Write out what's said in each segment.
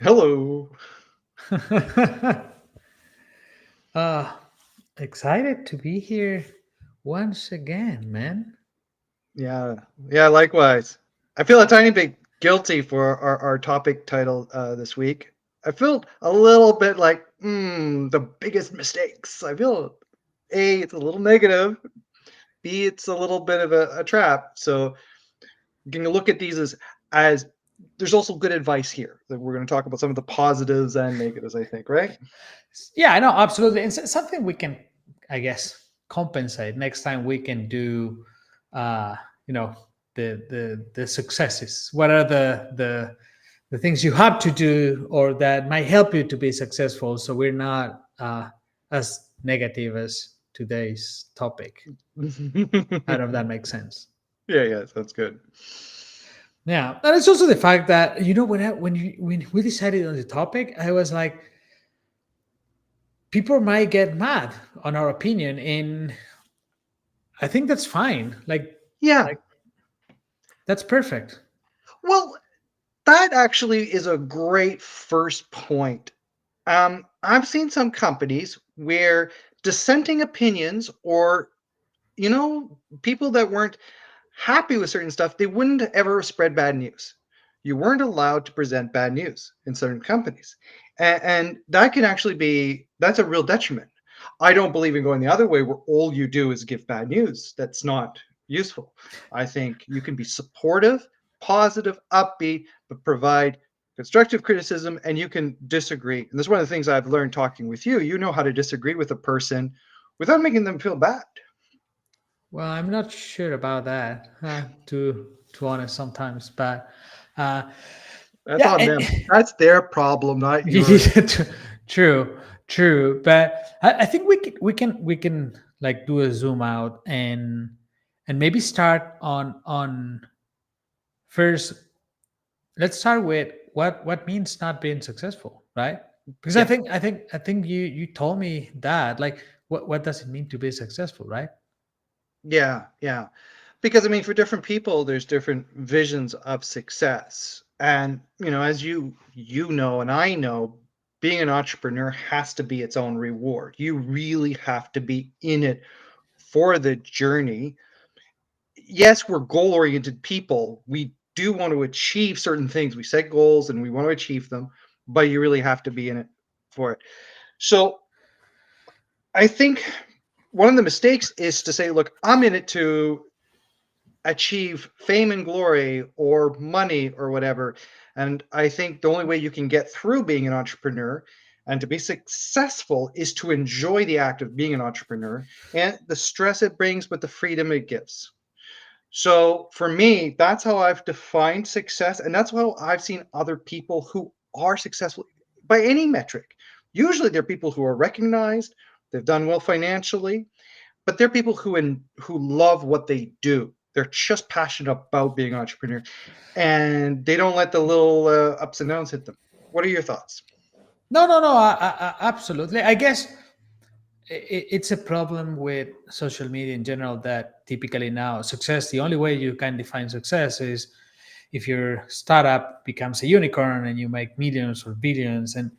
Hello. uh, Excited to be here once again, man. Yeah, yeah, likewise. I feel a tiny bit guilty for our topic title this week. I feel a little bit like, the biggest mistakes. I feel A, it's a little negative. B, it's a little bit of a trap. So you can look at these as there's also good advice here. That we're going to talk about some of the positives and negatives, I think, right? Yeah, I know, absolutely. And something we can, I guess, compensate next time. We can do, uh, you know, the successes. What are the things you have to do or that might help you to be successful? So we're not as negative as today's topic. I don't know if that makes sense. Yeah, sounds good. Yeah, and it's also the fact that when we decided on the topic, I was like, people might get mad on our opinion, and I think that's fine. Yeah. Like that's perfect. Well, that actually is a great first point. I've seen some companies where dissenting opinions or, people that weren't happy with certain stuff, they wouldn't ever spread bad news. You weren't allowed to present bad news in certain companies. And that can actually that's a real detriment. I don't believe in going the other way where all you do is give bad news. That's not useful. I think you can be supportive, positive, upbeat, but provide constructive criticism and you can disagree. And that's one of the things I've learned talking with you. You know how to disagree with a person without making them feel bad. Well, I'm not sure about that, to honest sometimes, but uh, That's yeah, on them. That's their problem, not yours. yeah, true, true. But I think we can like do a zoom out and maybe start on first. Let's start with what means not being successful, right? Because Yeah, I think you told me that, like, what does it mean to be successful, right? yeah. Because I mean, for different people, there's different visions of success. And as you know, and I know, being an entrepreneur has to be its own reward. You really have to be in it for the journey. Yes, we're goal-oriented people. We do want to achieve certain things. We set goals and we want to achieve them, but you really have to be in it for it. So I think one of the mistakes is to say, look, I'm in it to achieve fame and glory or money or whatever. And I think the only way you can get through being an entrepreneur and to be successful is to enjoy the act of being an entrepreneur and the stress it brings, but the freedom it gives. So for me, that's how I've defined success. And that's how I've seen other people who are successful by any metric. Usually they're people who are recognized, they've done well financially, but they're people who love what they do. They're just passionate about being an entrepreneur, and they don't let the little ups and downs hit them. What are your thoughts? No. Absolutely. I guess it's a problem with social media in general that typically now success. The only way you can define success is if your startup becomes a unicorn and you make millions or billions, and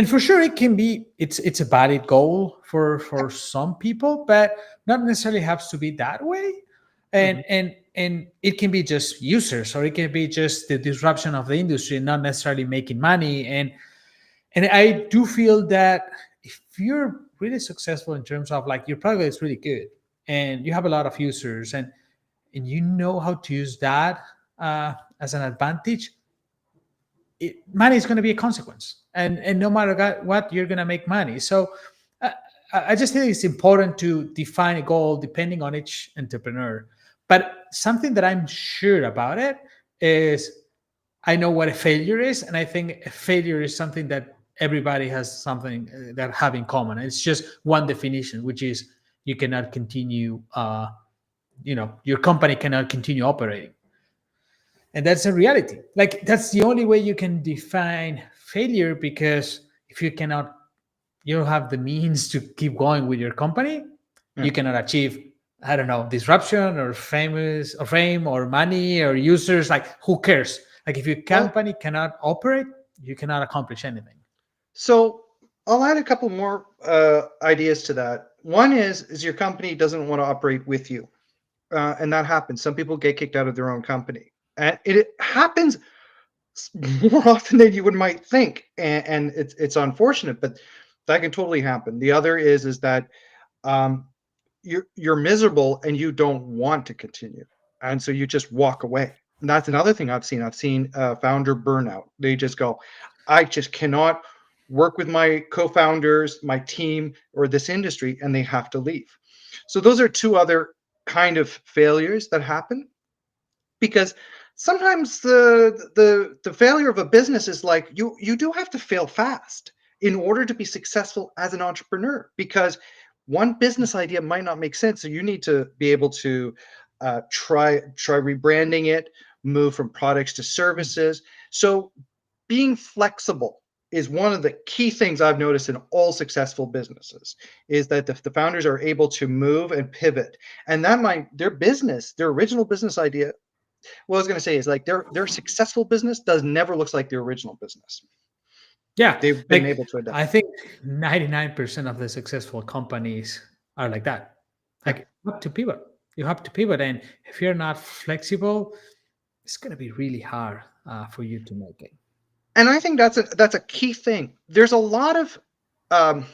for sure it can be, it's a valid goal for some people, but not necessarily has to be that way. Mm-hmm. And it can be just users, or it can be just the disruption of the industry, not necessarily making money. And I do feel that if you're really successful in terms of, like, your product is really good and you have a lot of users, and you know how to use that as an advantage, money is going to be a consequence, and no matter what, you're going to make money. So uh, I just think it's important to define a goal depending on each entrepreneur. But something that I'm sure about it is, I know what a failure is, and I think a failure is something that everybody has something that have in common. It's just one definition, which is you cannot continue. Your company cannot continue operating, and that's a reality. Like, that's the only way you can define failure, because if you don't have the means to keep going with your company, Yeah. you cannot achieve, I don't know, disruption or fame or money or users. Like, who cares? Like, if your Well, company cannot operate, you cannot accomplish anything. So I'll add a couple more ideas to that. One is your company doesn't want to operate with you, and that happens. Some people get kicked out of their own company, and it happens more often than you would might think, and it's unfortunate, but that can totally happen. The other is that um, you're miserable and you don't want to continue, and so you just walk away. And that's another thing I've seen. I've seen founder burnout. They just go, I just cannot work with my co-founders, my team, or this industry, and they have to leave. So those are two other kind of failures that happen, because sometimes the failure of a business is like you do have to fail fast in order to be successful as an entrepreneur, because one business idea might not make sense, so you need to be able to try rebranding it, move from products to services. So being flexible is one of the key things I've noticed in all successful businesses, is that the founders are able to move and pivot, and that might their business, their original business idea, what I was going to say is like their successful business does never looks like their original business. Yeah, They've been like able to adapt. I think 99% of the successful companies are like that. Yeah. Like you have to pivot. You have to pivot, and if you're not flexible, it's going to be really hard for you to make it. And I think that's a key thing. There's a lot of um,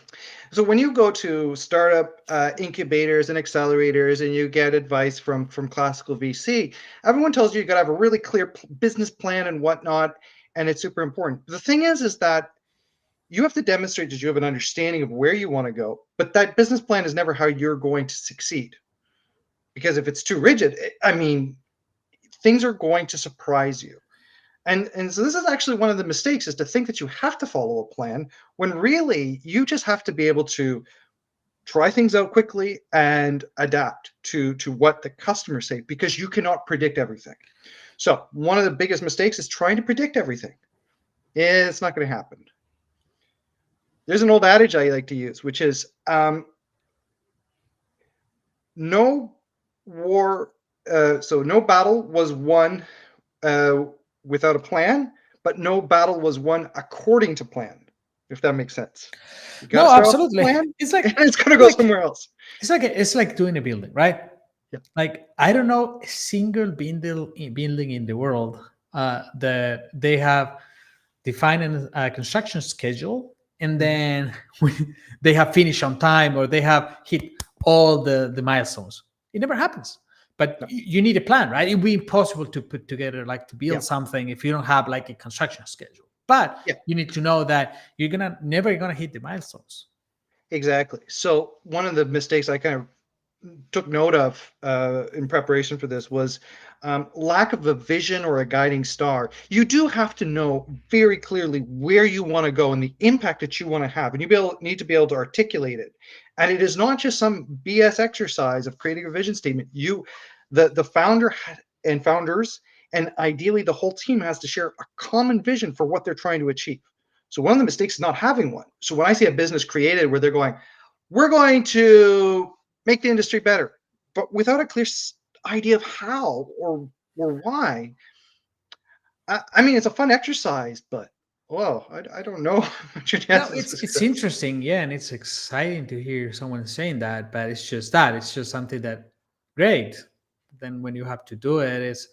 so when you go to startup incubators and accelerators and you get advice from classical VC, everyone tells you got to have a really clear business plan and whatnot, and it's super important. The thing is that you have to demonstrate that you have an understanding of where you want to go, but that business plan is never how you're going to succeed. Because if it's too rigid, I mean, things are going to surprise you. And so this is actually one of the mistakes, is to think that you have to follow a plan, when really you just have to be able to try things out quickly and adapt to what the customers say, because you cannot predict everything. So one of the biggest mistakes is trying to predict everything. It's not going to happen. There's an old adage I like to use, which is no war, so no battle was won without a plan, but no battle was won according to plan, if that makes sense. You got to No, start off with a absolutely. plan, It's like and it's going to go like somewhere else. it's like doing a building, right? Yeah. Like I don't know a single building in the world that they have defined a construction schedule, and then they have finished on time, or they have hit all the milestones. It never happens. But No. you need a plan, right? It'd be impossible to put together, like to build Yeah. something if you don't have like a construction schedule. But Yeah. you need to know that you're never gonna hit the milestones. Exactly. So one of the mistakes I kind of took note of in preparation for this was lack of a vision or a guiding star. You do have to know very clearly where you want to go and the impact that you want to have, and need to be able to articulate it. And it is not just some BS exercise of creating a vision statement. The founder and founders, and ideally the whole team, has to share a common vision for what they're trying to achieve. So one of the mistakes is not having one. So when I see a business created where they're going, we're going to make the industry better, but without a clear idea of how or why. I mean, it's a fun exercise, but well, I don't know what your No, chances of it's success. interesting, yeah, and it's exciting to hear someone saying that. But it's just that it's just something that great. Then when you have to do it, it's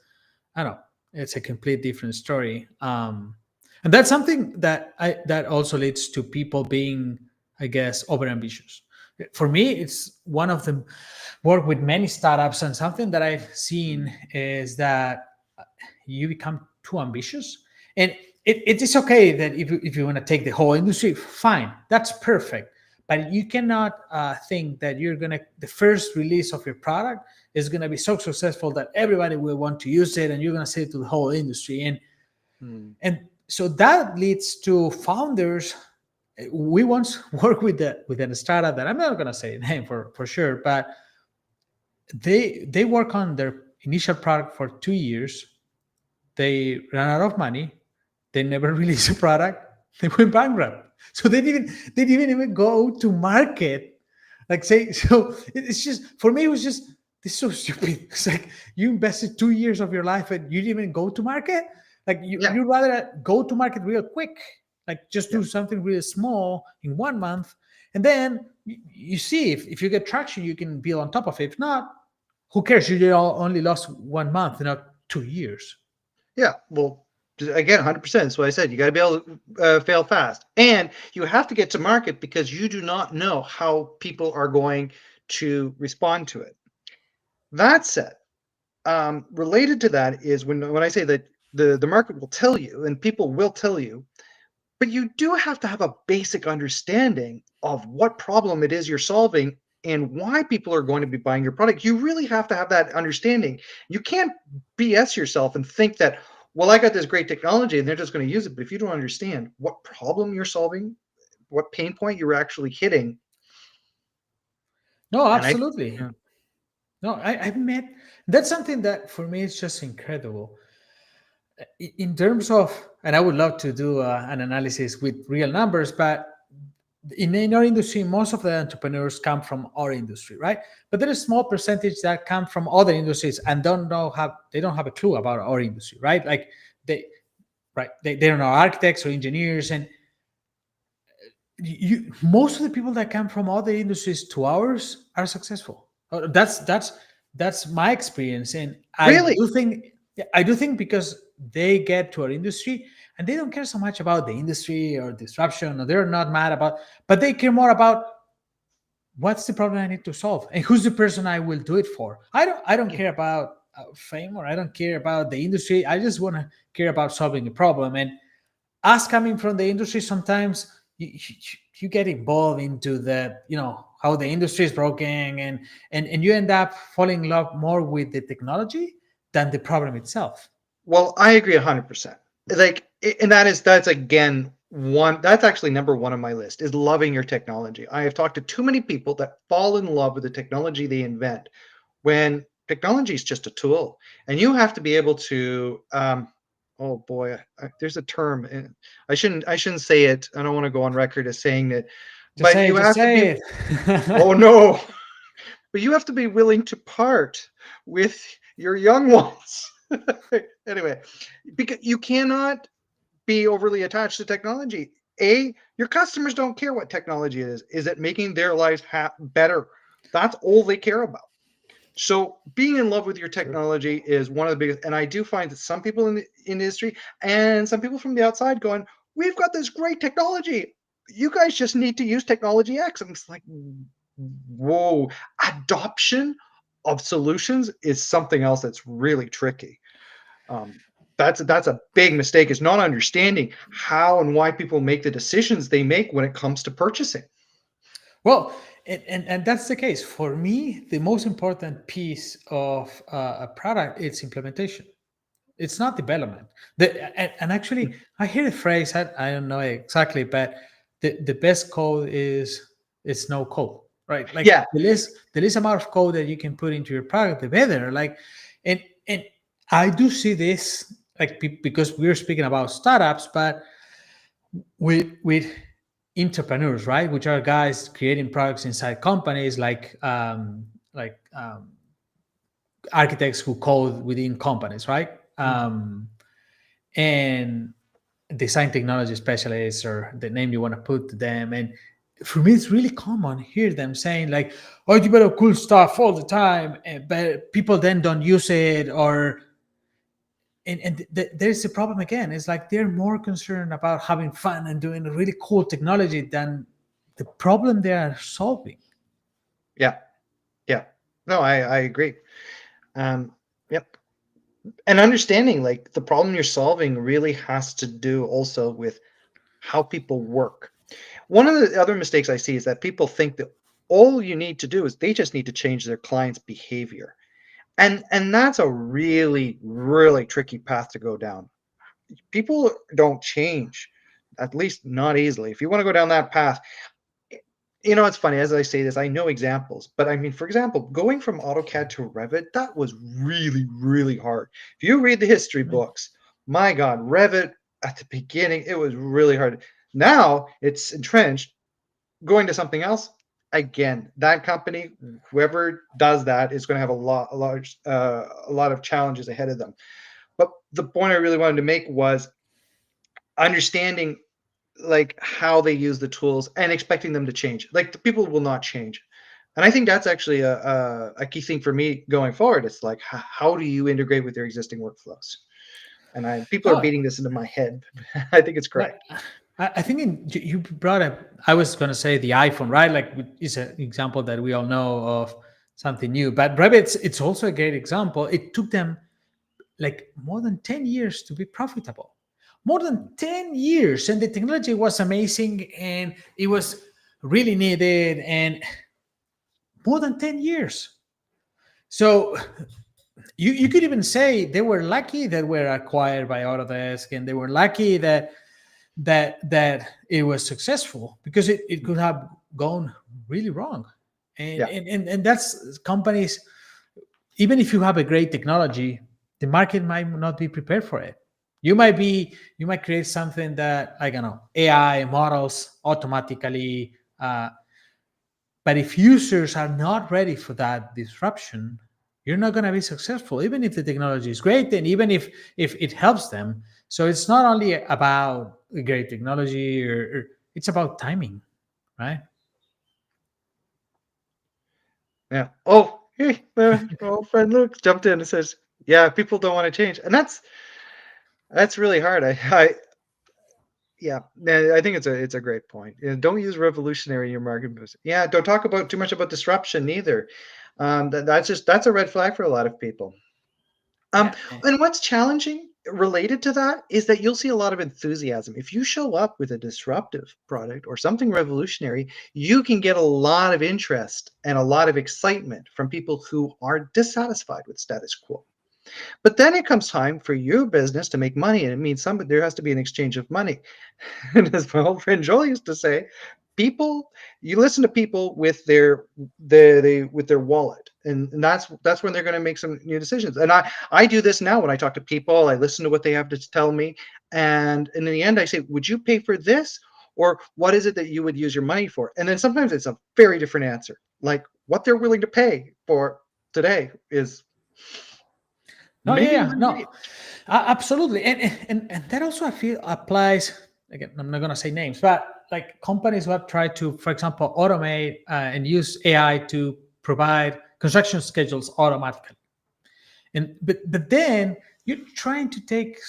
I don't know, it's a complete different story. And that's something that also leads to people being, I guess, over ambitious. For me, it's one of the work with many startups, and something that I've seen is that you become too ambitious, and it is okay that if you want to take the whole industry, fine, that's perfect. But you cannot think that you're gonna the first release of your product is gonna be so successful that everybody will want to use it, and you're gonna say it to the whole industry. And so that leads to founders. We once worked with a startup that I'm not gonna say the name for sure, but they work on their initial product for 2 years. They ran out of money. They never released a product. They went bankrupt. So they didn't even go to market. Like say so, it's just for me. It was just this is so stupid. It's like you invested 2 years of your life and you didn't even go to market. Like Yeah. you rather go to market real quick, like just Yeah. do something really small in 1 month, and then you see if you get traction, you can build on top of it. If not, who cares? You only lost 1 month, not 2 years. Yeah. Well, again, 100%. That's what I said. You got to be able to fail fast. And you have to get to market because you do not know how people are going to respond to it. That said, related to that is when I say that the market will tell you and people will tell you, but you do have to have a basic understanding of what problem it is you're solving and why people are going to be buying your product. You really have to have that understanding. You can't BS yourself and think that, well, I got this great technology and they're just going to use it. But if you don't understand what problem you're solving, what pain point you're actually hitting, No, and I, absolutely. yeah, No, I've met. That's something that for me is just incredible. In terms of, and I would love to do an analysis with real numbers, but in our industry, most of the entrepreneurs come from our industry, right? But there is a small percentage that come from other industries and they don't have a clue about our industry, right? Like they they don't know architects or engineers, and most of the people that come from other industries to ours are successful. That's my experience, and really, I do think because they get to our industry and they don't care so much about the industry or disruption, or they're not mad about, but they care more about what's the problem I need to solve and who's the person I will do it for. I don't yeah. care about fame, or I don't care about the industry. I just want to care about solving a problem. And us coming from the industry, sometimes you get involved into the, how the industry is broken, and you end up falling in love more with the technology than the problem itself. Well, I agree 100%. Like, and that's again one that's actually number one on my list is loving your technology. I have talked to too many people that fall in love with the technology they invent when technology is just a tool, and you have to be able to. Oh boy, there's a term. And I shouldn't say it. I don't want to go on record as saying it, Just but say it, you just have to be. say it. Oh no, but you have to be willing to part with your young ones. Anyway, because you cannot be overly attached to technology. Your customers don't care what technology it is. Is it making their lives better? That's all they care about. So being in love with your True. technology is one of the biggest. And I do find that some people in the industry and some people from the outside going, "We've got this great technology. You guys just need to use technology X." I'm just like, whoa, adoption of solutions is something else that's really tricky. Um, that's a big mistake is not understanding how and why people make the decisions they make when it comes to purchasing. Well, and that's the case for me. The most important piece of a product is implementation. It's not development. And actually, I hear the phrase. I don't know exactly, but the best code is no code, right? Like Yeah, the least amount of code that you can put into your product, the better. Like, and I do see this, like, because we're speaking about startups, but with entrepreneurs, right? Which are guys creating products inside companies, like architects who code within companies, right? mhm. And design technology specialists, or the name you want to put to them. And for me, it's really common hear them saying like, "Oh, you better cool stuff all the time," but people then don't use it, or there's the problem again. It's like they're more concerned about having fun and doing really cool technology than the problem they are solving. Yeah, yeah. No, I agree. Um, yep. And understanding like the problem you're solving really has to do also with how people work. One of the other mistakes I see is that people think that all you need to do is they just need to change their client's behavior. And that's a really, really tricky path to go down. People don't change, at least not easily. If you want to go down that path, it's funny as I say this, I know examples, but I mean, for example, going from AutoCAD to Revit, that was really, really hard. If you read the history books, my God, Revit at the beginning, it was really hard. Now it's entrenched. Going to something else, again, that company, whoever does that, is going to have a lot of challenges ahead of them. But the point I really wanted to make was understanding like how they use the tools and expecting them to change. Like the people will not change. And I think that's actually a key thing for me going forward. It's like, how do you integrate with your existing workflows? And people are No, beating this into my head. I think it's like correct. I think you brought up. I was going to say the iPhone, right? Like is an example that we all know of something new. But Revit, it's also a great example. It took them like more than 10 years to be profitable. More than 10 years, and the technology was amazing, and it was really needed, and more than 10 years. So you could even say they were lucky that were acquired by Autodesk, and they were lucky that it was successful, because it could have gone really wrong. And, Yeah. and that's companies, even if you have a great technology, the market might not be prepared for it. You might create something that, I don't know, AI models automatically, but if users are not ready for that disruption, you're not going to be successful, even if the technology is great and even if it helps them. So it's not only about great technology, or it's about timing, right? Yeah. Oh, hey, my old friend Luke jumped in and says, "Yeah, people don't want to change," and that's really hard. Yeah, I think it's a great point. Don't use revolutionary in your marketing. Yeah, don't talk about too much about disruption either. That's a red flag for a lot of people. Um, Yeah. and what's challenging related to that is that you'll see a lot of enthusiasm. If you show up with a disruptive product or something revolutionary, you can get a lot of interest and a lot of excitement from people who are dissatisfied with status quo. But then it comes time for your business to make money, and it means there has to be an exchange of money. And as my old friend Joel used to say, people you listen to people with with their wallet, and that's when they're going to make some new decisions. And I do this now when I talk to people. I listen to what they have to tell me, and in the end I say, would you pay for this, or what is it that you would use your money for? And then sometimes it's a very different answer. Like what they're willing to pay for today is No, yeah, maybe yeah, even no, great. absolutely, and that also I feel applies. Again, I'm not gonna say names, but like companies who have tried to, for example, automate and use AI to provide construction schedules automatically, and but then you're trying to take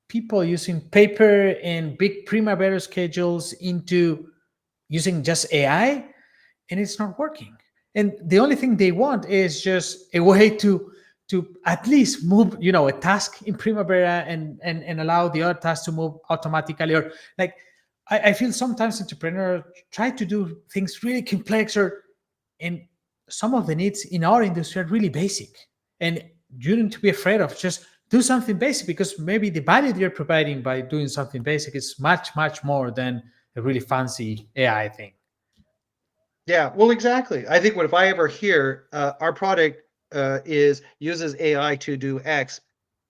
people using paper and big Primavera schedules into using just AI, and it's not working. And the only thing they want is just a way to at least move, a task in Primavera, and allow the other task to move automatically. Or like I feel sometimes entrepreneurs try to do things really complex, and some of the needs in our industry are really basic. And you need to be afraid of just do something basic, because maybe the value you're providing by doing something basic is much, much more than a really fancy AI thing. Yeah, well, exactly. I think what if I ever hear our product is uses AI to do X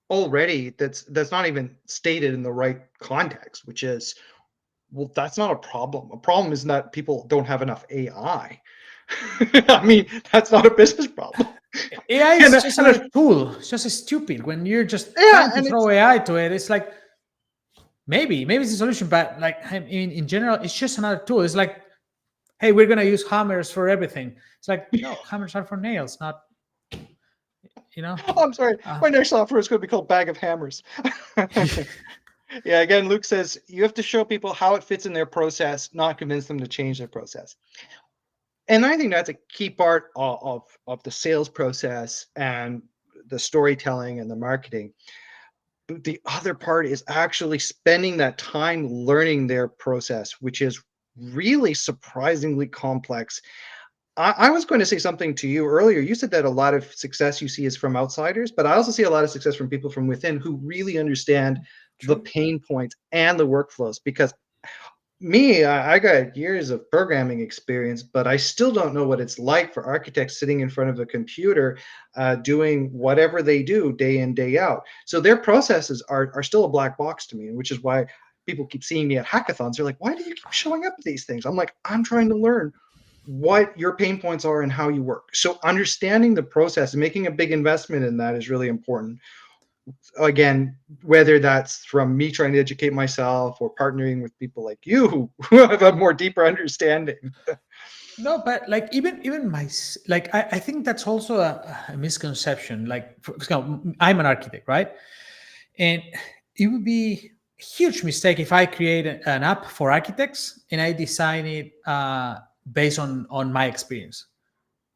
already, that's not even stated in the right context, which is, well, that's not a problem. A problem is that people don't have enough AI. I mean, that's not a business problem. AI And, is just and another tool. It's just stupid when you're just yeah, trying to and throw it's AI to it. It's like maybe it's a solution, but like I mean, in general, it's just another tool. It's like, hey, we're gonna use hammers for everything. It's like, no, hammers are for nails, not you know. I'm sorry. Uh, My next software is going to be called Bag of Hammers. Yeah, again, Luke says you have to show people how it fits in their process, not convince them to change their process. And I think that's a key part of the sales process and the storytelling and the marketing. But the other part is actually spending that time learning their process, which is really surprisingly complex. I was going to say something to you earlier. You said that a lot of success you see is from outsiders, but I also see a lot of success from people from within who really understand the True. pain points and the workflows. Because I got years of programming experience, but I still don't know what it's like for architects sitting in front of a computer, doing whatever they do day in, day out. So their processes are still a black box to me, which is why people keep seeing me at hackathons. They're like, "Why do you keep showing up at these things?" I'm like, "I'm trying to learn what your pain points are and how you work." So understanding the process and making a big investment in that is really important. Again, whether that's from me trying to educate myself or partnering with people like you who have a more deeper understanding. No, but like even like I think that's also a misconception. Like for example, I'm an architect, right? And it would be a huge mistake if I create an app for architects and I design it based on my experience.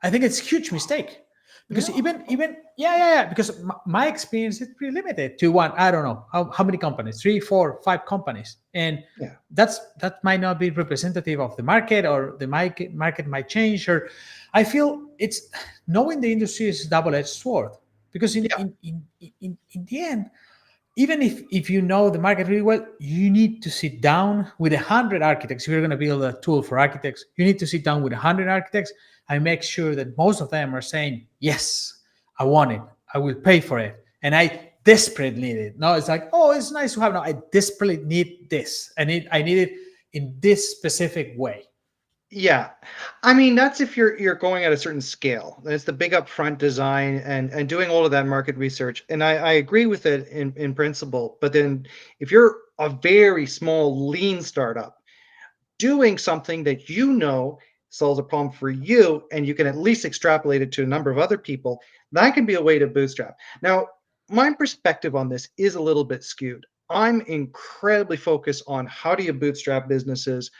I think it's a huge mistake because No. even yeah, because my experience is pretty limited to one. I don't know how many companies, three, four, five companies, and Yeah. that might not be representative of the market, or the market might change. Or I feel it's knowing the industry is a double-edged sword, because Yeah. in the end, even if you know the market really well, you need to sit down with 100 architects. If you're going to build a tool for architects, you need to sit down with 100 architects and make sure that most of them are saying, yes, I want it, I will pay for it, and I desperately need it. No, it's like, oh, it's nice to have. No, I desperately need this. I need it in this specific way. Yeah. I mean, that's if you're going at a certain scale. It's the big upfront design and doing all of that market research. And I agree with it in principle. But then if you're a very small, lean startup, doing something that you know solves a problem for you and you can at least extrapolate it to a number of other people, that can be a way to bootstrap. Now, my perspective on this is a little bit skewed. I'm incredibly focused on how do you bootstrap businesses.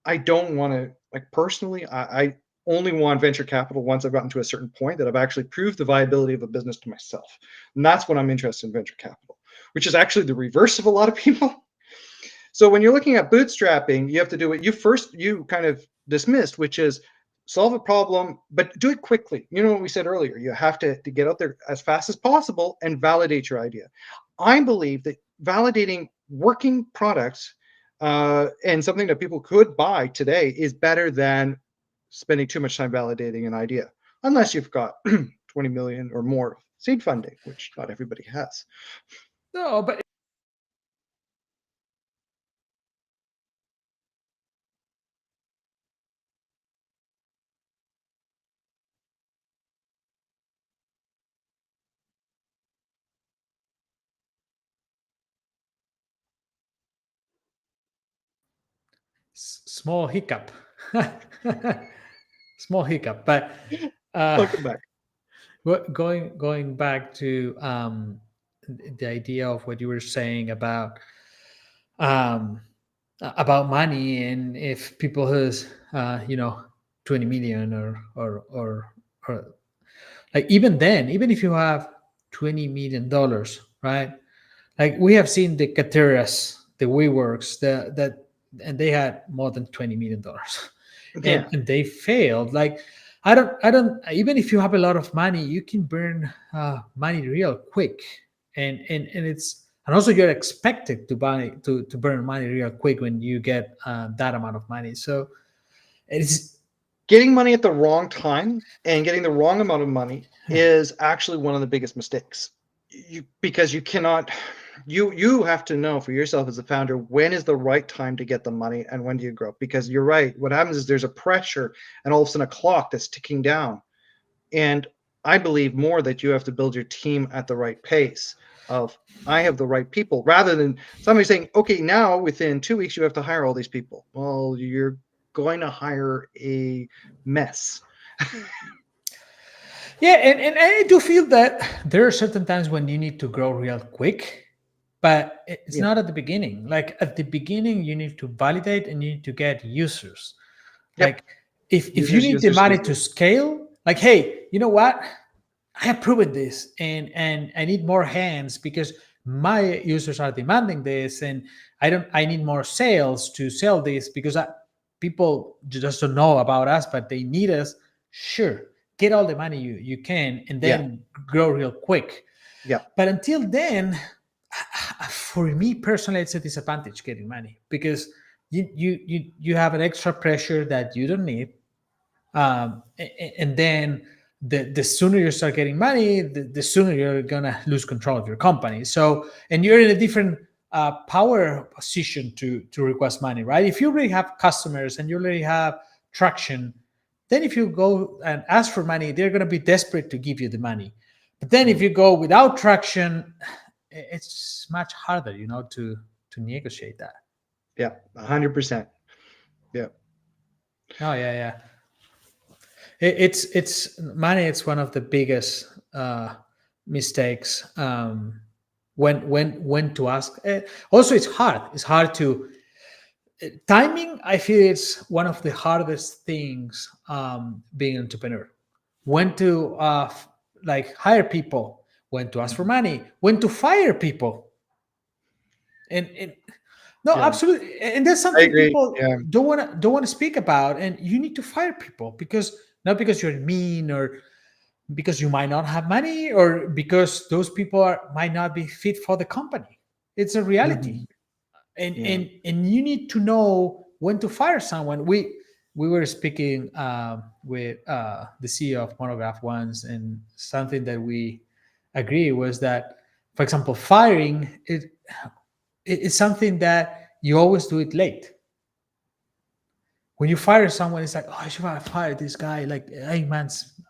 I don't want to, like, personally, I only want venture capital once I've gotten to a certain point that I've actually proved the viability of a business to myself. And that's when I'm interested in venture capital, which is actually the reverse of a lot of people. So when you're looking at bootstrapping, you have to do what you kind of dismissed, which is solve a problem, but do it quickly. You know what we said earlier, you have to get out there as fast as possible and validate your idea. I believe that validating working products and something that people could buy today is better than spending too much time validating an idea, unless you've got 20 million or more seed funding, which not everybody has. No, but small hiccup. Small hiccup. But uh, Welcome back. going back to the idea of what you were saying um, about money, and if people has 20 million, or like, even then, even if you have $20 million, right? Like, we have seen the Kateras, the WeWorks, that and they had more than $20 million, Yeah. and they failed. Like, I don't even if you have a lot of money, you can burn money real quick, and also you're expected to burn money real quick when you get that amount of money. So it's Getting money at the wrong time and getting the wrong amount of money is actually one of the biggest mistakes. Because you cannot, you have to know for yourself as a founder, when is the right time to get the money and when do you grow. Because you're right, what happens is there's a pressure and all of a sudden a clock that's ticking down. And I believe more that you have to build your team at the right pace of, I have the right people, rather than somebody saying, okay, now within 2 weeks you have to hire all these people. Well, you're going to hire a mess. Yeah, and I do feel that there are certain times when you need to grow real quick, but it's Yeah. not at the beginning. Like, at the beginning, you need to validate and you need to get users. Yep. Like, if you Users, need the users, money to users. scale, like, hey, you know what? I have proven this, and I need more hands because my users are demanding this, and I need more sales to sell this because people just don't know about us, but they need us. Sure, get all the money you can, and Yeah. then grow real quick. Yeah. But until then, for me personally, it's a disadvantage getting money, because you have an extra pressure that you don't need, and then the sooner you start getting money, the sooner you're gonna lose control of your company. So, and you're in a different power position to request money, right? If you already have customers and you already have traction, then if you go and ask for money, they're gonna be desperate to give you the money. But then if you go without traction, it's much harder, to negotiate that. Yeah, 100%. Yeah. Oh yeah. It's money. It's one of the biggest mistakes. When to ask. Also, it's hard. It's hard to timing. I feel it's one of the hardest things, being an entrepreneur. When to like hire people, when to ask for money, when to fire people, and no, Yeah, absolutely. And that's I something agree. people Yeah. don't want to speak about. And you need to fire people, because not because you're mean, or because you might not have money, or because those people might not be fit for the company. It's a reality. Mhm. and Yeah. and and you need to know when to fire someone. We were speaking with the CEO of Monograph once, and something that we agree was that, for example, firing it's something that you always do it late. When you fire someone, it's like, oh, I should have fired this guy like 8 months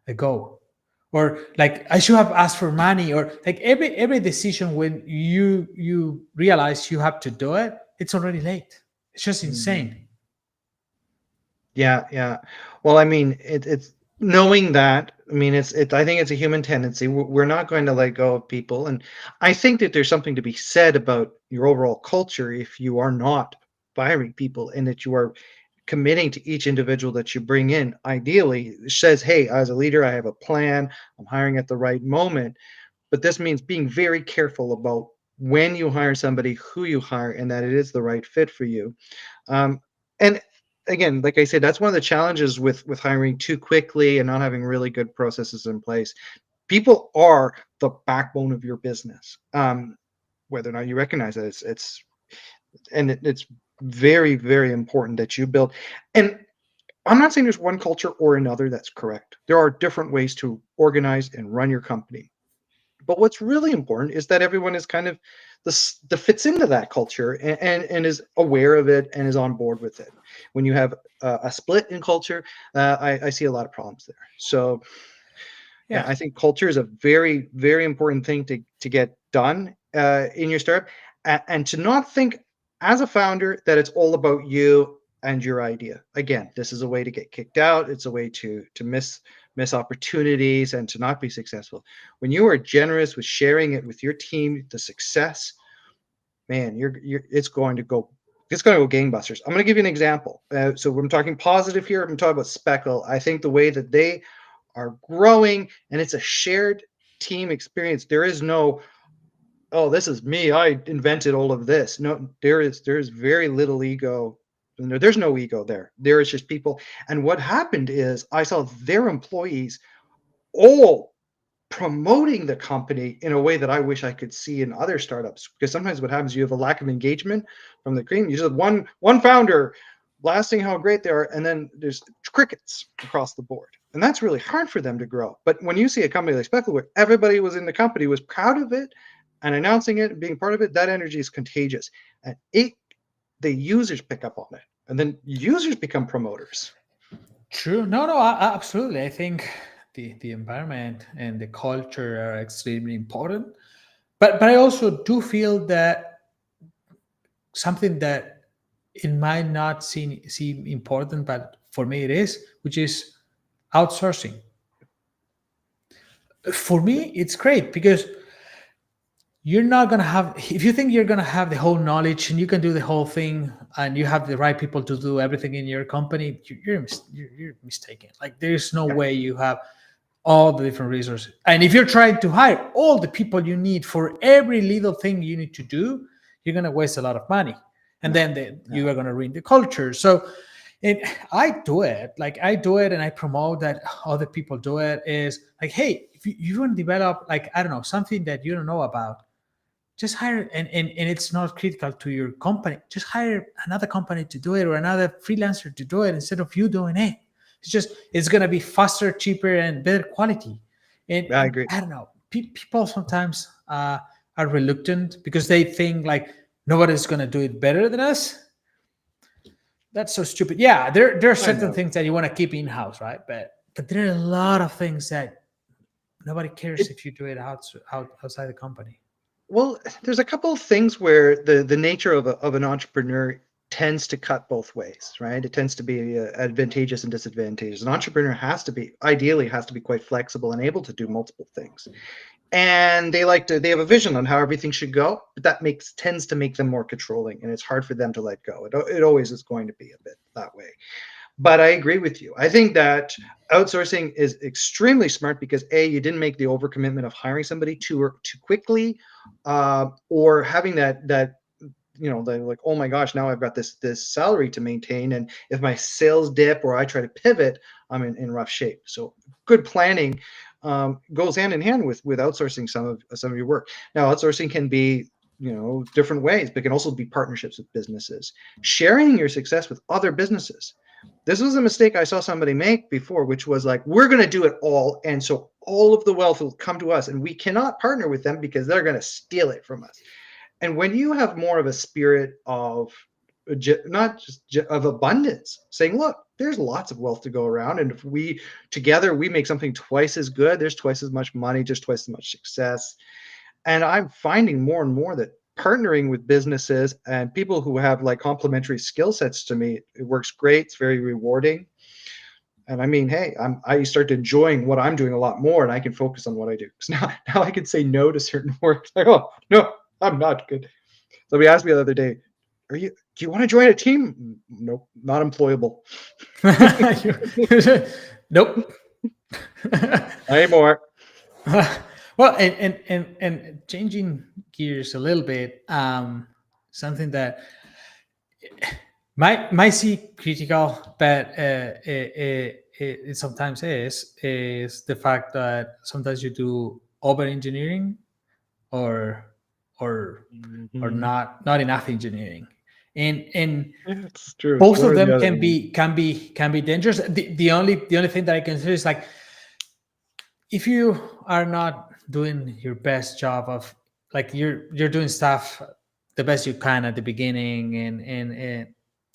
ago, or like I should have asked for money, or like every decision when you realize you have to do it, it's already late. It's just Mhm. insane. Yeah, yeah. Well, I mean, it's knowing that. I mean, I think it's a human tendency. We're not going to let go of people, and I think that there's something to be said about your overall culture if you are not firing people, and that you are committing to each individual that you bring in. Ideally, it says, "Hey, as a leader, I have a plan. I'm hiring at the right moment." But this means being very careful about when you hire somebody, who you hire, and that it is the right fit for you. And again, like I said, that's one of the challenges with hiring too quickly and not having really good processes in place. People are the backbone of your business. Whether or not you recognize that, it's very, very important that you build. And I'm not saying there's one culture or another that's correct. There are different ways to organize and run your company. But what's really important is that everyone is kind of the fits into that culture, and is aware of it and is on board with it. When you have a split in culture, I see a lot of problems there. So yeah, Yeah. I think culture is a very, very important thing to get done in your startup, and to not think as a founder that it's all about you and your idea. Again, this is a way to get kicked out. It's a way to miss opportunities and to not be successful. When you are generous with sharing it with your team, the success, man, you're it's going to go gangbusters. I'm going to give you an example. So I'm talking positive here. I'm talking about Speckle. I think the way that they are growing, and it's a shared team experience. There is no, oh, this is me, I invented all of this. No, there's very little ego. No, there's no ego there. There is just people. And what happened is I saw their employees all promoting the company in a way that I wish I could see in other startups. Because sometimes what happens, you have a lack of engagement from the cream. You just have one founder blasting how great they are, and then there's crickets across the board. And that's really hard for them to grow. But when you see a company like Speckle, where everybody was in the company, was proud of it and announcing it and being part of it, that energy is contagious. And the users pick up on it. And then users become promoters. True. No, absolutely. I think the environment and the culture are extremely important. But I also do feel that something that it might not seem important, but for me it is, which is outsourcing. For me, it's great, because you're not gonna have, if you think you're gonna have the whole knowledge and you can do the whole thing, and you have the right people to do everything in your company, you're mistaken. Like, there's no Yeah, way you have all the different resources. And if you're trying to hire all the people you need for every little thing you need to do, you're going to waste a lot of money. And no, then no. you are going to ruin the culture. So it, I do it. Like, I do it, and I promote that other people do it. Is like, hey, if you want to develop, like, I don't know, something that you don't know about, just hire, and it's not critical to your company. Just hire another company to do it, or another freelancer to do it, instead of you doing it. It's going to be faster, cheaper, and better quality. I And agree. I don't know, people sometimes are reluctant because they think like nobody's going to do it better than us. That's so stupid. Yeah, there are I certain know. things that you want to keep in house, right? But there are a lot of things that nobody cares if you do it outside the company. Well, there's a couple of things where the nature of an entrepreneur tends to cut both ways, right? It tends to be advantageous and disadvantageous. An entrepreneur ideally has to be quite flexible and able to do multiple things. And they have a vision on how everything should go, but that tends to make them more controlling, and it's hard for them to let go. It always is going to be a bit that way. But I agree with you. I think that outsourcing is extremely smart because you didn't make the overcommitment of hiring somebody too quickly, or having that like, oh my gosh, now I've got this salary to maintain, and if my sales dip or I try to pivot, I'm in rough shape. So good planning goes hand in hand with outsourcing some of your work. Now, outsourcing can be different ways, but can also be partnerships with businesses, sharing your success with other businesses. This was a mistake I saw somebody make before, which was like, we're going to do it all, and so all of the wealth will come to us, and we cannot partner with them because they're going to steal it from us. And when you have more of a spirit of not just of abundance, saying, look, there's lots of wealth to go around, and if we together we make something twice as good, there's twice as much money, just twice as much success. And I'm finding more and more that partnering with businesses and people who have like complementary skill sets to me, it works great. It's very rewarding. And I mean, hey, I start enjoying what I'm doing a lot more, and I can focus on what I do. Because now I can say no to certain work. Like, oh no, I'm not good. Somebody asked me the other day, do you want to join a team? Nope, not employable. Nope. Anymore. Well, and changing gears a little bit, something that might see critical, but it sometimes is the fact that sometimes you do over engineering or not enough engineering, and It's true. both of them can be dangerous. The only thing that I consider is like, if you are not doing your best job of, like, you're doing stuff the best you can at the beginning,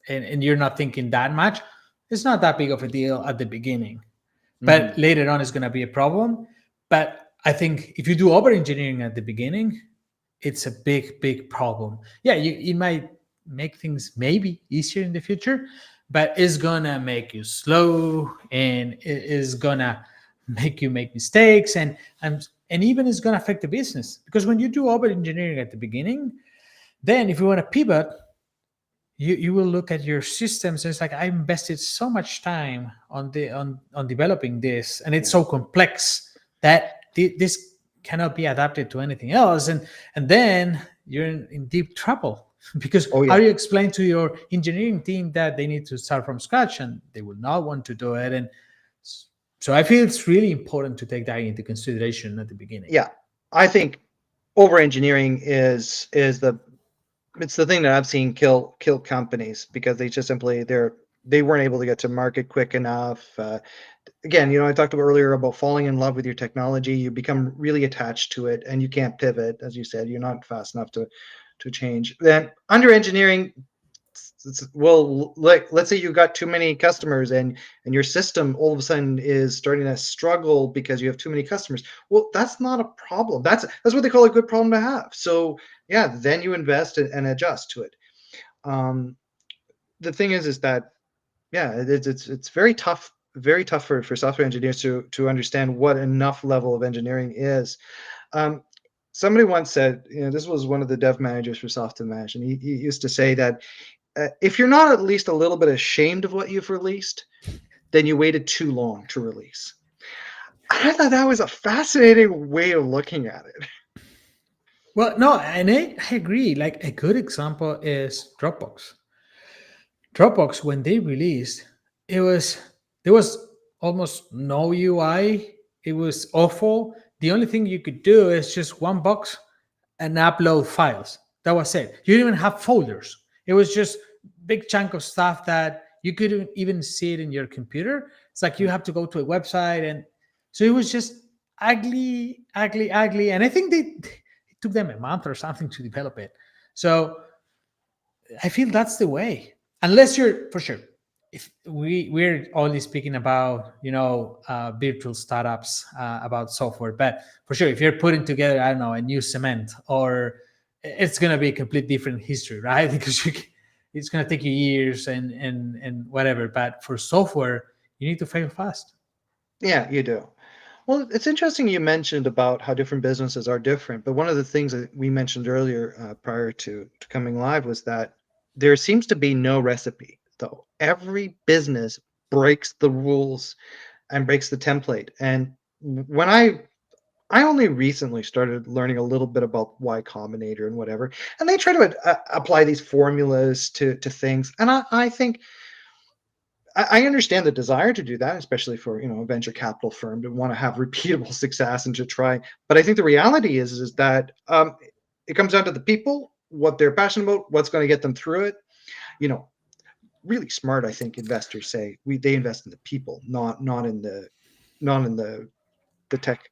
and you're not thinking that much, it's not that big of a deal at the beginning, but later on it's going to be a problem. But I think if you do over engineering at the beginning, it's a big problem. Yeah, it might make things maybe easier in the future, but it's gonna make you slow, and it is gonna make you make mistakes, and even it's gonna affect the business, because when you do over engineering at the beginning, then if you want to pivot, you will look at your systems, and it's like, I invested so much time on developing this, and it's so complex that this cannot be adapted to anything else, and then you're in deep trouble. Because how do you explain to your engineering team that they need to start from scratch, and they will not want to do it? And so I feel it's really important to take that into consideration at the beginning. Yeah, I think over engineering is the thing that I've seen kill companies, because they just simply they weren't able to get to market quick enough. Again, I talked about earlier about falling in love with your technology. You become really attached to it, and you can't pivot, as you said. You're not fast enough to change. Then under engineering, well, like, let's say you've got too many customers, and your system all of a sudden is starting to struggle because you have too many customers. Well, that's not a problem. That's what they call a good problem to have. So yeah, then you invest and adjust to it. The thing is that it's very tough for software engineers to understand what enough level of engineering is. Somebody once said, this was one of the dev managers for Softimage, and he used to say that if you're not at least a little bit ashamed of what you've released, then you waited too long to release. I thought that was a fascinating way of looking at it. Well, no, and I agree. Like, a good example is Dropbox. Dropbox, when they released, there was almost no UI. It was awful. The only thing you could do is just one box and upload files. That was it. You didn't even have folders. It was just big chunk of stuff that you couldn't even see it in your computer. It's like you have to go to a website, and so it was just ugly. And I think it took them a month or something to develop it. So I feel that's the way. Unless you're, for sure, if we're only speaking about virtual startups, about software, but for sure if you're putting together, I don't know, a new cement, or it's going to be a complete different history, right? Because it's going to take you years and whatever. But for software, you need to fail fast. Yeah, you do. Well, it's interesting you mentioned about how different businesses are different, but one of the things that we mentioned earlier prior to coming live was that there seems to be no recipe, though. Every business breaks the rules and breaks the template. And when I only recently started learning a little bit about Y Combinator and whatever, and they try to apply these formulas to things, and I think I understand the desire to do that, especially for a venture capital firm to want to have repeatable success and to try. But I think the reality is that it comes down to the people, what they're passionate about, what's going to get them through it. You know, really smart. I think investors say they invest in the people, not in the tech.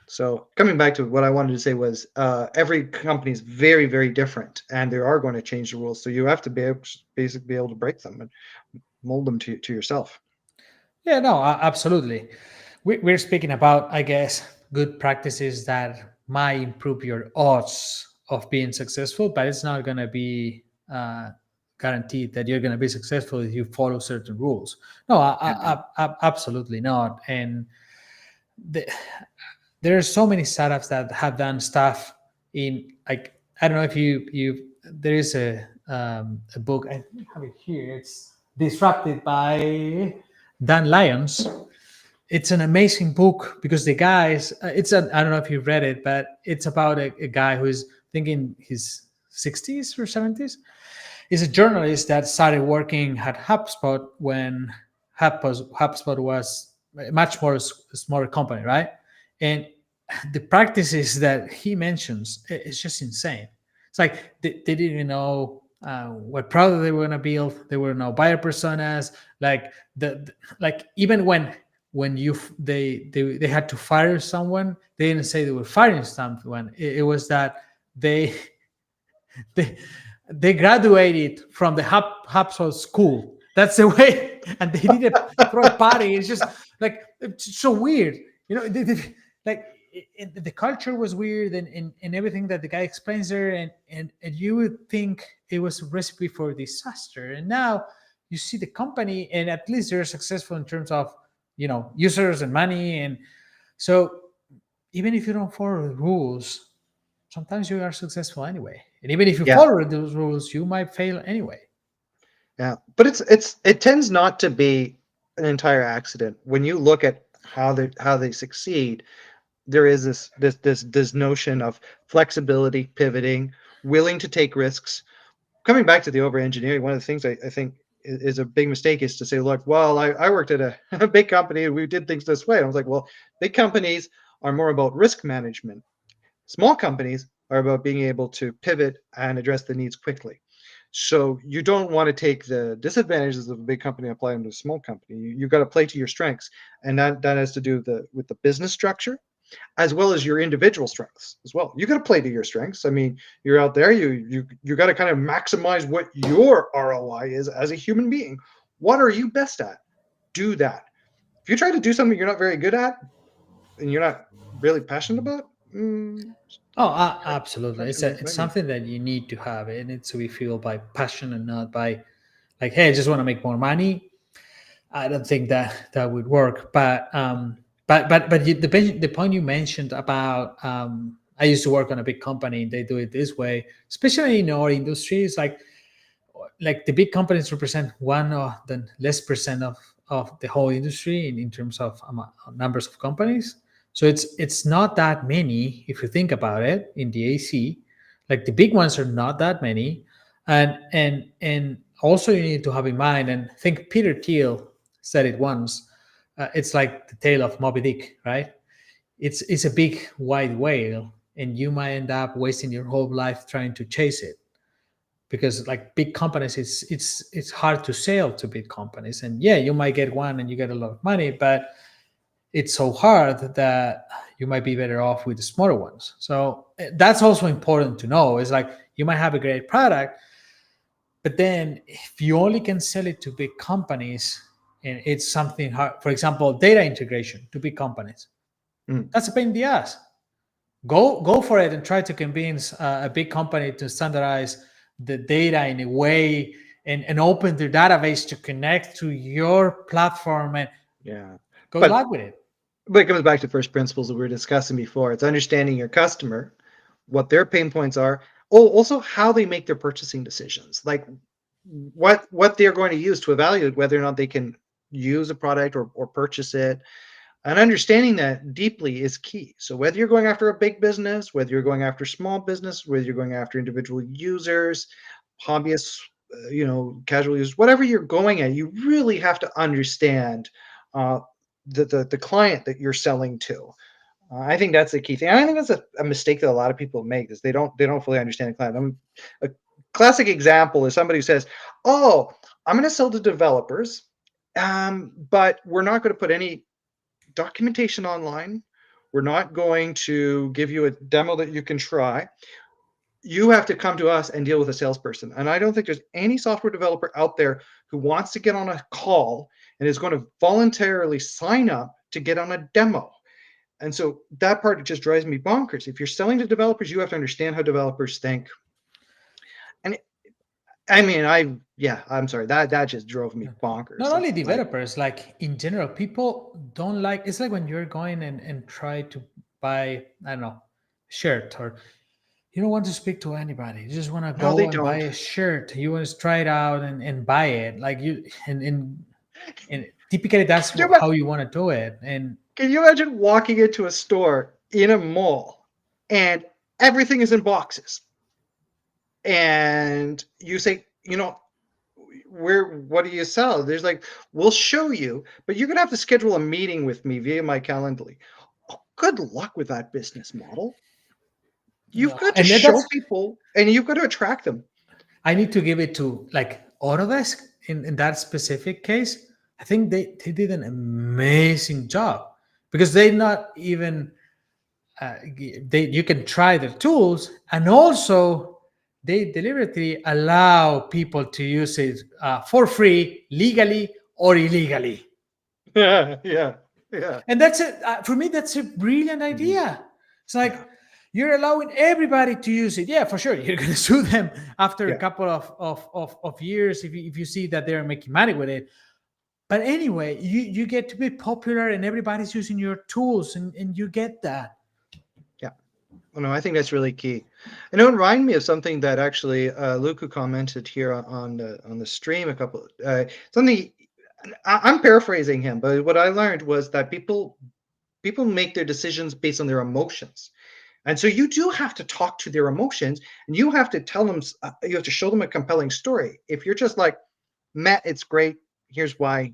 So coming back to what I wanted to say was every company is very, very different, and they are going to change the rules. So you have to basically be able to break them and mold them to yourself. Yeah, no, absolutely. We're speaking about, I guess, good practices that might improve your odds of being successful, but it's not going to be guaranteed that you're going to be successful if you follow certain rules. No, absolutely not. And the, there are so many startups that have done stuff in, like, I don't know if you there is a book, I have it here. It's Disrupted by Dan Lyons. It's an amazing book because the guys, I don't know if you've read it, but it's about a guy who's thinking his 60s or 70s. He's a journalist that started working at HubSpot when HubSpot was a much more smaller company, right? And the practices that he mentions, it's just insane. It's like they didn't even know what product they were going to build. There were no buyer personas. Like like even when they had to fire someone, they didn't say they were firing someone. It was that they they they graduated from the HubSpot school. That's the way, and they did throw a party. It's just like, it's so weird, like the culture was weird, and everything that the guy explains there, and you would think it was a recipe for disaster. And now you see the company, and at least they're successful in terms of users and money, and so even if you don't follow the rules, sometimes you are successful anyway. And even if you Yeah, follow those rules, you might fail anyway. yeah. But it tends not to be an entire accident. When you look at how they succeed, there is this notion of flexibility, pivoting, willing to take risks. Coming back to the over engineering, one of the things I think is a big mistake is to say, look, well, I worked at a big company and we did things this way. I was like, well, big companies are more about risk management. Small companies are about being able to pivot and address the needs quickly. So you don't want to take the disadvantages of a big company and apply them to a small company. You got to play to your strengths, and that has to do with the business structure as well as your individual strengths as well. You got to play to your strengths. I mean, you're out there. You got to kind of maximize what your ROI is as a human being. What are you best at? Do that. If you try to do something you're not very good at and you're not really passionate about, Oh, absolutely. not It's gonna make it's money. something that you need to have. It needs to be fueled by passion and not by, like, hey, I just want to make more money. I don't think that would work. But the point you mentioned about, I used to work on a big company and they do it this way, especially in our industry. It's like the big companies represent one or the less percent of the whole industry in terms of numbers of companies. So it's not that many if you think about it in the AC. Like the big ones are not that many, and also you need to have in mind, and I think Peter Thiel said it once. It's like the tale of Moby Dick, right? It's a big white whale, and you might end up wasting your whole life trying to chase it, because like big companies, it's hard to sell to big companies, and yeah, you might get one and you get a lot of money, but it's so hard that you might be better off with the smaller ones. So that's also important to know. Is like you might have a great product, But then if you only can sell it to big companies, and it's something hard, for example, data integration to big companies, Mm. that's a pain in the ass. Go for it and try to convince a big company to standardize the data in a way, and open their database to connect to your platform, and Yeah. go But live with it. But it comes back to first principles that we were discussing before. It's understanding your customer, what their pain points are. Oh, also how they make their purchasing decisions. Like what they're going to use to evaluate whether or not they can use a product or purchase it. And understanding that deeply is key. So whether you're going after a big business, whether you're going after small business, whether you're going after individual users, hobbyists, casual users, whatever you're going at, you really have to understand uh, the client that you're selling to. I think that's the key thing. I think that's a mistake that a lot of people make is they don't fully understand the client. A classic example is somebody who says, "Oh, I'm going to sell to developers, but we're not going to put any documentation online. We're not going to give you a demo that you can try. You have to come to us and deal with a salesperson." And I don't think there's any software developer out there who wants to get on a call and is going to voluntarily sign up to get on a demo. And so that part just drives me bonkers. If you're selling to developers, you have to understand how developers think. And I mean, I'm sorry, that just drove me Not bonkers. only It's like, developers, like in general, people don't like, it's like when you're going and try to buy, I don't know, shirt, or you don't want to speak to anybody. You just want to no, they go and buy don't. a shirt. You want to try it out and buy it. Like you, and typically that's Can you, how you want to do it. And can you imagine walking into a store in a mall and everything is in boxes? And you say, what do you sell? There's like, we'll show you, but you're gonna have to schedule a meeting with me via my Calendly. Oh, good luck with that business model. You've no, got to and then show that's, people and you've got to attract them. I need to give it to like Autodesk in that specific case. I think they did an amazing job, because they not even you can try their tools, and also they deliberately allow people to use it for free, legally or illegally. Yeah, yeah, yeah. And that's it. For me, that's a brilliant Mhm. idea. It's like Yeah, you're allowing everybody to use it. Yeah, for sure. You're going to sue them after a yeah, couple of years if you see that they're making money with it. But anyway, you get to be popular and everybody's using your tools, and you get that. yeah. Well, no, I think that's really key. And it reminded me of something that actually Luku commented here on the stream a couple something. I'm paraphrasing him, but what I learned was that people make their decisions based on their emotions. And so you do have to talk to their emotions, and you have to tell them, you have to show them a compelling story. If you're just like, Matt, it's great. Here's why.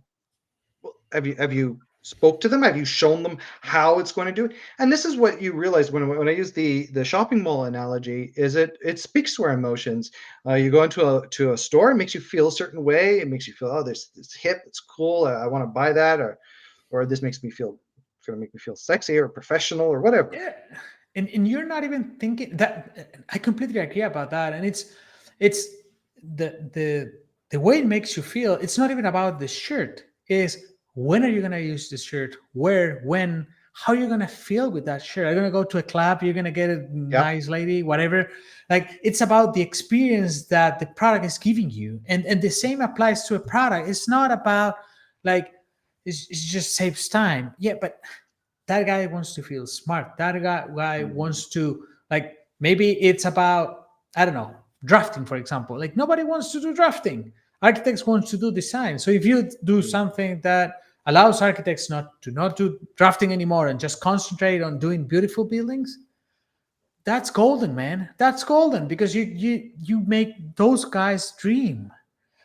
Well, have you spoke to them? Have you shown them how it's going to do it? And this is what you realize when I use the shopping mall analogy, is it speaks to our emotions. You go into a store, it makes you feel a certain way. It makes you feel, oh, this it's hip, it's cool. I want to buy that, or this makes me feel, it's going to make me feel sexy or professional or whatever. Yeah, and you're not even thinking that. I completely agree about that, and it's the way it makes you feel. It's not even about the shirt. Is when are you gonna use the shirt? Where? When? How you're gonna feel with that shirt? Are you gonna go to a club? You're gonna get a Yeah. nice lady, whatever. Like it's about the experience that the product is giving you, and the same applies to a product. It's not about like it just saves time. Yeah, but that guy wants to feel smart. That guy Mhm. wants to, like, maybe it's about, I don't know, drafting, for example. Like nobody wants to do drafting. Architects want to do design. So if you do Mhm. something that allows architects not do drafting anymore and just concentrate on doing beautiful buildings, that's golden, man. That's golden, because you make those guys dream.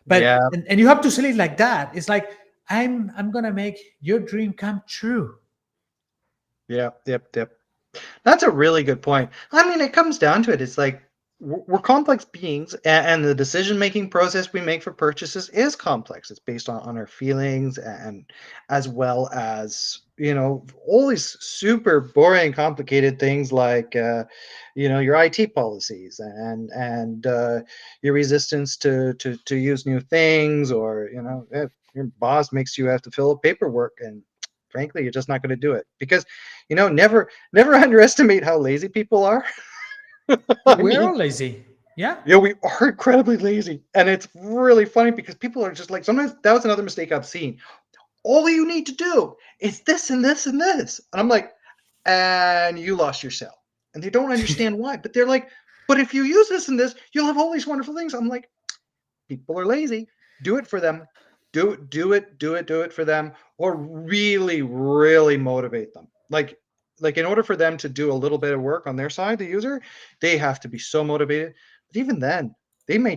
But Yeah. and you have to say it like that. It's like I'm gonna make your dream come true. Yeah. Yep. Yep. That's a really good point. I mean, it comes down to it. It's like we're complex beings, and the decision making process we make for purchases is complex. It's based on our feelings, and as well as, all these super boring complicated things like, your IT policies, and your resistance to use new things, or if your boss makes you have to fill out paperwork, and frankly you're just not going to do it because, never underestimate how lazy people are. I We're mean, all lazy. Yeah. we are incredibly lazy. And it's really funny because people are just like, sometimes that was another mistake I've seen. All you need to do is this and this and this. And I'm like, and you lost your sale. And they don't understand why. But they're like, but if you use this and this, you'll have all these wonderful things. I'm like, people are lazy. Do it for them. Do it for them, or really, really motivate them. Like in order for them to do a little bit of work on their side, the user, they have to be so motivated. But even then, they may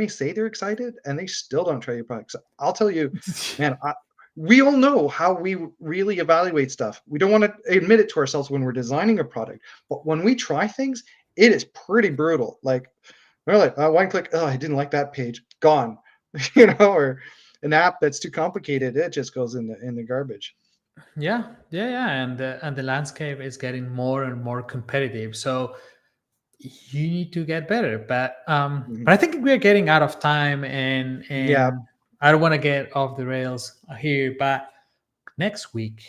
say they're excited and they still don't try your product. So I'll tell you, man, we all know how we really evaluate stuff. We don't want to admit it to ourselves when we're designing a product, but when we try things, it is pretty brutal. Like, really, one click, oh, I didn't like that page, gone. Or an app that's too complicated, it just goes in the garbage. Yeah, yeah, yeah, and the landscape is getting more and more competitive. So you need to get better. But Mhm. I think we're getting out of time, and Yeah, I don't want to get off the rails here. But next week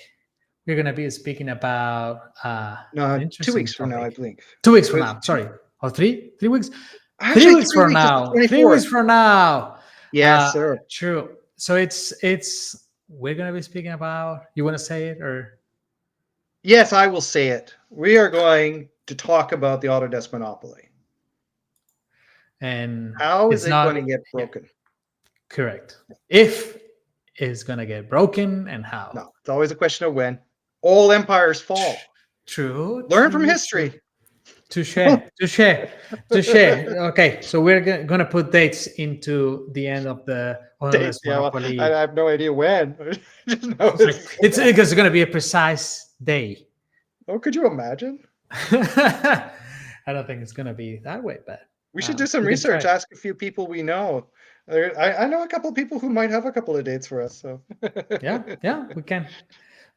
we're gonna be speaking about an no, two interesting weeks from now, I topic. believe. 2 weeks from It was now, sorry, or 3 weeks. Three actually weeks 3 from weeks. It's the now. 3 weeks 24th. from now. Yes, sir. True. So it's we're gonna be speaking about. You want to say it or? Yes, I will say it. We are going to talk about the Autodesk monopoly. And How is it's it going not to get yeah, broken? correct. If it's gonna get broken and how. No, it's always a question of when. All empires fall. True, Learn from true, true. history. Touche, touche, touche. Okay, so we're gonna put dates into the end of the Dates. Honolulu's Yeah, well, I Monopoly. have no idea when. Just know It's like it's it's gonna be a precise day. Oh, could you imagine? I don't think it's gonna be that way, but We should do some we can research, try. ask a few people we know. I know a couple of people who might have a couple of dates for us. So, Yeah, yeah, we can.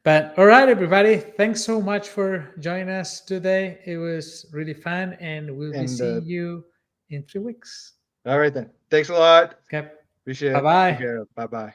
But all right, everybody, thanks so much for joining us today. It was really fun, and we'll be and seeing you in 3 weeks. all right then. Thanks a lot. Okay, Appreciate bye it. Take bye. care. Bye bye.